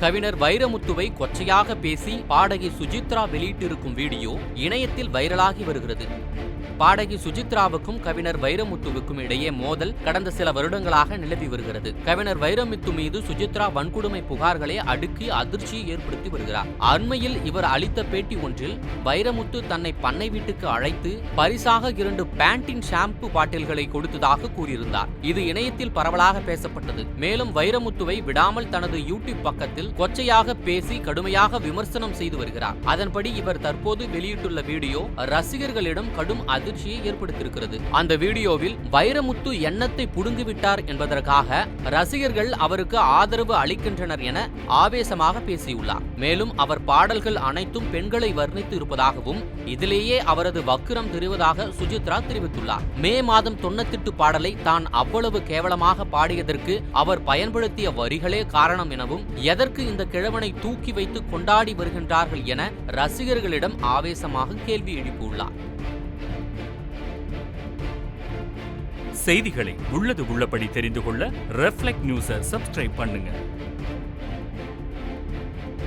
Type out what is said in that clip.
கவிஞர் வைரமுத்துவை கொச்சையாக பேசி பாடகி சுஜித்ரா வெளியிட்டிருக்கும் வீடியோ இணையத்தில் வைரலாகி வருகிறது. பாடகி சுஜித்ராவுக்கும் கவிஞர் வைரமுத்துவுக்கும் இடையே மோதல் கடந்த சில வருடங்களாக நிலவி வருகிறது. கவிஞர் வைரமுத்து மீது சுஜித்ரா வன்கொடுமை புகார்களை அடுக்கி அதிர்ச்சியை ஏற்படுத்தி வருகிறார். அண்மையில் இவர் அளித்த பேட்டி ஒன்றில் வைரமுத்து தன்னை பண்ணை வீட்டுக்கு அழைத்து பரிசாக 2 பேண்டின் ஷாம்பு பாட்டில்களை கொடுத்ததாக கூறியிருந்தார். இது இணையத்தில் பரவலாக பேசப்பட்டது. மேலும் வைரமுத்துவை விடாமல் தனது யூடியூப் பக்கத்தில் கொச்சையாக பேசி கடுமையாக விமர்சனம் செய்து வருகிறார். அதன்படி இவர் தற்போது வெளியிட்டுள்ள வீடியோ ரசிகர்களிடம் கடும் அதிர்ச்சியை ஏற்படுத்தியிருக்கிறது. அந்த வீடியோவில் வைரமுத்து எண்ணத்தை புடுங்கிவிட்டார் என்பதற்காக ரசிகர்கள் அவருக்கு ஆதரவு அளிக்கின்றனர் என ஆவேசமாக பேசியுள்ளார். மேலும் அவர் பாடல்கள் அனைத்தும் பெண்களை வர்ணித்து இருப்பதாகவும் இதிலேயே அவரது வக்கிரம் தெரிவதாக சுஜித்ரா தெரிவித்துள்ளார். மே மாதம் 98 பாடலை தான் அவ்வளவு கேவலமாக பாடியதற்கு அவர் பயன்படுத்திய வரிகளே காரணம் எனவும் எதற்கு இந்த கிழவனை தூக்கி வைத்து கொண்டாடி வருகின்றார்கள் என ரசிகர்களிடம் ஆவேசமாக கேள்வி எழுப்பியுள்ளார். செய்திகளை உள்ளது உள்ளபடி தெரிந்து கொள்ள ரெஃப்ளெக்ட் நியூஸை சப்ஸ்கிரைப் பண்ணுங்க.